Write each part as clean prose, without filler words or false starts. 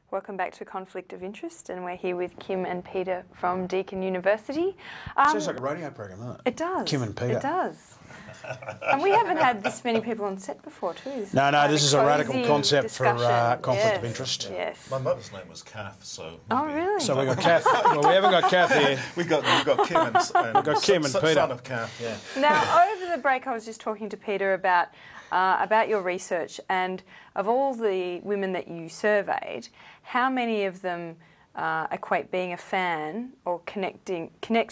Welcome back to Conflict of Interest, and we're here with Kim and Peter from Deakin University. Sounds like a radio program, doesn't it? It does. Kim and Peter. It does. And we haven't had this many people on set before, too. No, this is a radical concept for conflict of interest. Yes. My mother's name was Kath, so... Oh, really? So we've got Kath. Well, we haven't got Kath here. We've got Kim and we've got Kim and Peter. Son of Kath, yeah. Now, over the break, I was just talking to Peter about your research, and of all the women that you surveyed, how many of them equate being a fan or connect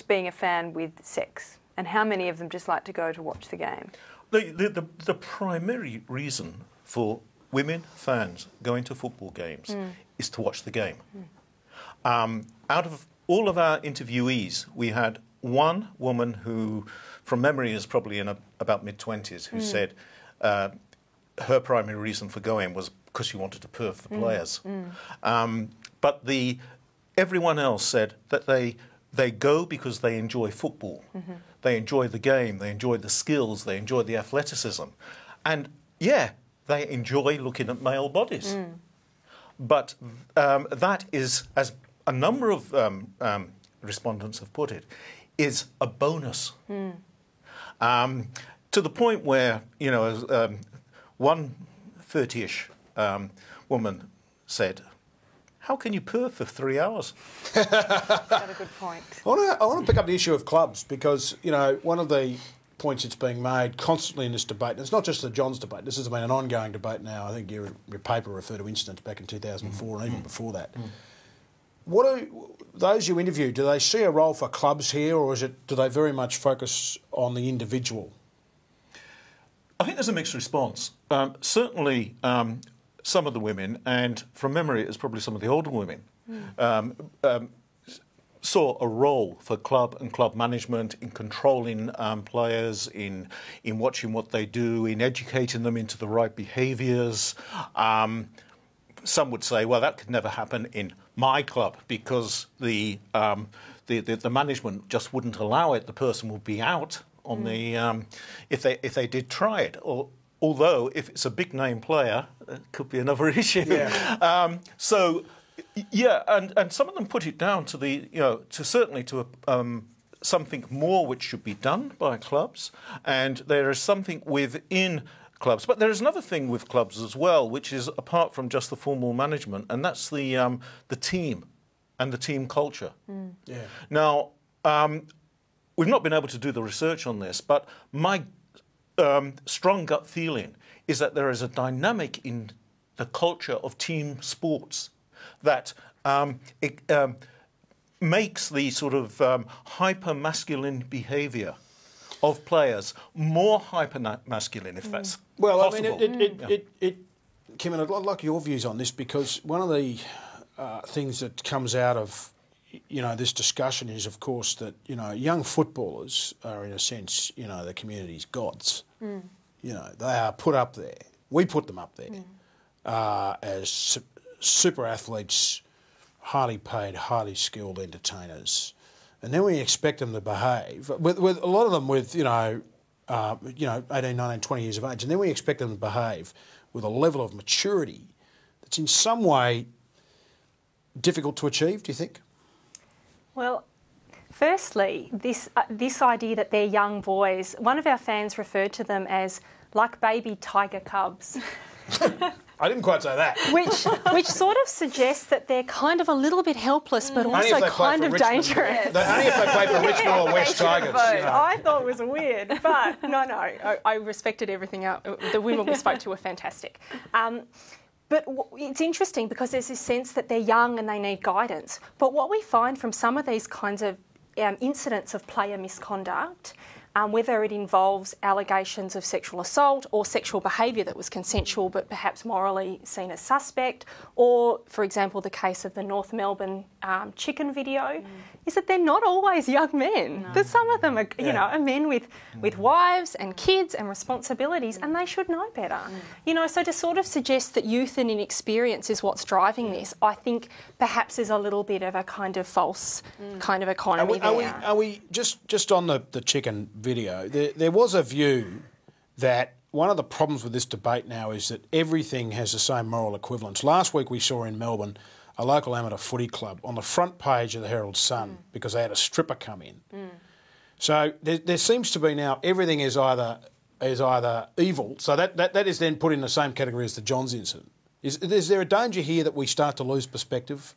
being a fan with sex? And how many of them just like to go to watch the game? The primary reason for women fans going to football games is to watch the game. Out of all of our interviewees, we had one woman who, from memory, is probably in about mid-20s, who said her primary reason for going was because she wanted to perf the players. But everyone else said that they go because they enjoy football. They enjoy the game, they enjoy the skills, they enjoy the athleticism. And, yeah, they enjoy looking at male bodies. But that is, as a number of respondents have put it, is a bonus. To the point where, you know, one 30-ish woman said, "How can you perf for 3 hours?" That's got a good point. I want to pick up the issue of clubs because, you know, one of the points that's being made constantly in this debate, and it's not just the Johns debate, this has been an ongoing debate now. I think your paper referred to incidents back in 2004 and even before that. What do those you interview, do they see a role for clubs here, or do they very much focus on the individual? I think there's a mixed response. Certainly, some of the women, and from memory, it's probably some of the older women, saw a role for club and club management in controlling players, in watching what they do, in educating them into the right behaviours. Some would say, well, that could never happen in my club because the management just wouldn't allow it. The person would be out on the if they did try it. Although if it's a big name player, it could be another issue. Yeah. And some of them put it down to something more which should be done by clubs, and there is something within clubs. But there is another thing with clubs as well, which is apart from just the formal management, and that's the team and the team culture. Yeah. Now, we've not been able to do the research on this, but my strong gut feeling is that there is a dynamic in the culture of team sports that it makes the sort of hyper-masculine behaviour of players more hyper-masculine, if that's possible. I mean, Kim, and I'd like your views on this, because one of the things that comes out of this discussion is, of course, that young footballers are, in a sense, the community's gods. They are put up there. We put them up there as super athletes, highly paid, highly skilled entertainers, and then we expect them to behave. With a lot of them with 18, 19, 20 years of age, and then we expect them to behave with a level of maturity that's in some way difficult to achieve. Do you think? Well, firstly, this idea that they're young boys, one of our fans referred to them as like baby tiger cubs. I didn't quite say that. Which sort of suggests that they're kind of a little bit helpless, but also kind of dangerous. Only if they play for Richmond or West Tigers. I thought it was weird, but no, I respected everything else. The women we spoke to were fantastic. But it's interesting because there's this sense that they're young and they need guidance. But what we find from some of these kinds of incidents of player misconduct, whether it involves allegations of sexual assault or sexual behaviour that was consensual but perhaps morally seen as suspect, or, for example, the case of the North Melbourne chicken video, is that they're not always young men. No. That some of them are, are men with wives and kids and responsibilities, and they should know better. So to sort of suggest that youth and inexperience is what's driving this, I think perhaps is a little bit of a kind of false kind of economy there. Are we just on the chicken video, there was a view that one of the problems with this debate now is that everything has the same moral equivalence. Last week we saw in Melbourne a local amateur footy club on the front page of the Herald Sun because they had a stripper come in. So there seems to be now everything is either evil. So that is then put in the same category as the Johns incident. Is there a danger here that we start to lose perspective?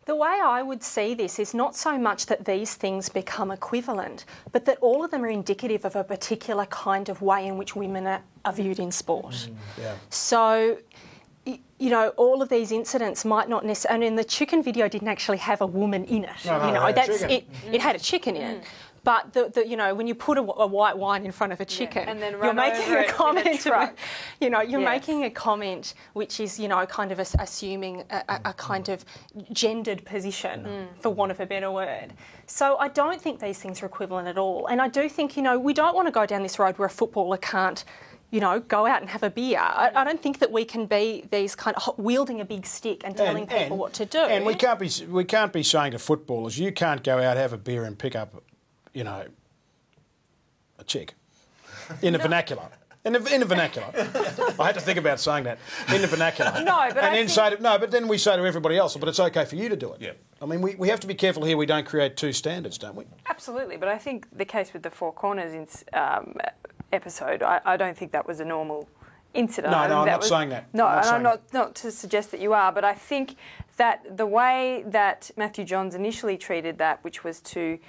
The way I would see this is not so much that these things become equivalent, but that all of them are indicative of a particular kind of way in which women are viewed in sport. Yeah. So, you know, all of these incidents might not necessarily... And the chicken video didn't actually have a woman in it. No, you know, it had a chicken. It had a chicken in it. But, you know, when you put a white wine in front of a chicken, and then you're making a comment, you're Yes. making a comment which is, you know, kind of assuming a kind of gendered position, for want of a better word. So I don't think these things are equivalent at all. And I do think, you know, we don't want to go down this road where a footballer can't, you know, go out and have a beer. I don't think that we can be these kind of wielding a big stick and telling people what to do. And we can't be saying to footballers, you can't go out, have a beer and pick up, you know, a chick in the vernacular. In the vernacular. I had to think about saying that. In the vernacular. No, but but then we say to everybody else, but it's okay for you to do it. Yeah. I mean, we have to be careful here we don't create two standards, don't we? Absolutely, but I think the case with the Four Corners episode, I don't think that was a normal incident. No, I think I'm that not was, saying that. No, I'm not to suggest that you are, but I think that the way that Mathew Johns initially treated that, which was to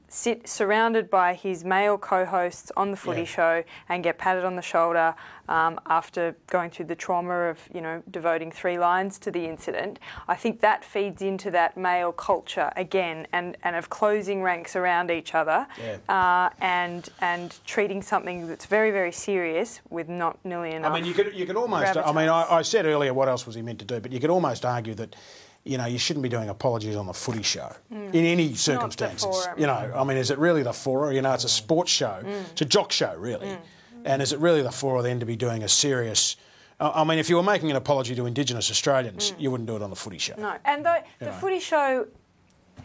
sit surrounded by his male co-hosts on the footy show and get patted on the shoulder after going through the trauma of, you know, devoting 3 lines to the incident, I think that feeds into that male culture again and of closing ranks around each other and treating something that's very, very serious with not nearly enough. I mean, you could almost... gravitas. I mean, I said earlier what else was he meant to do, but you could almost argue that, you know, you shouldn't be doing apologies on the footy show in any circumstances. forum. You know, I mean, is it really the fora? You know, it's a sports show. It's a jock show, really. And is it really the fora then to be doing a serious... I mean, if you were making an apology to Indigenous Australians, you wouldn't do it on the footy show. No, and the footy show...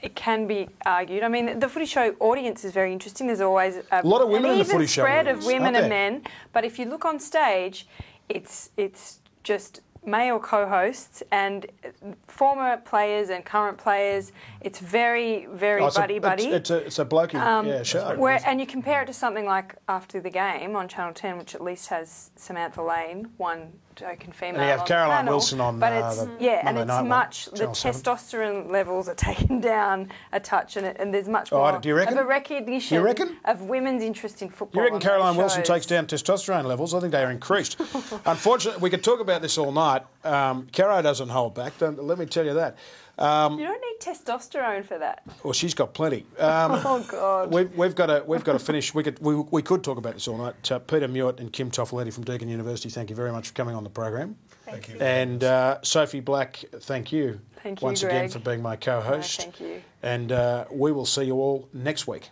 It can be argued. I mean, the footy show audience is very interesting. There's always a lot of women in the footy show spread of audience, women aren't and there? men. But if you look on stage, it's just male co-hosts and former players and current players. It's very, very buddy-buddy. It's a blokey show. And you compare it to something like After the Game on Channel 10, which at least has Samantha Lane, one token female. And you have on Caroline the panel, Wilson on but it's, the and Monday it's night much one, the Channel 7. testosterone levels are taken down a touch, and there's much more do you reckon? of a recognition Do you reckon? of women's interest in football. You reckon on Caroline those Wilson shows. takes down testosterone levels? I think they are increased. Unfortunately, we could talk about this all night. Caro doesn't hold back. Let me tell you that. You don't need testosterone for that. Well, she's got plenty. Oh God. We've got to finish. We could talk about this all night. Peter Mewett and Kim Toffeletti from Deakin University, thank you very much for coming on the program. Thank you. And Sophie Black, thank you. Thank you, once Greg. again for being my co-host. No, thank you. And we will see you all next week.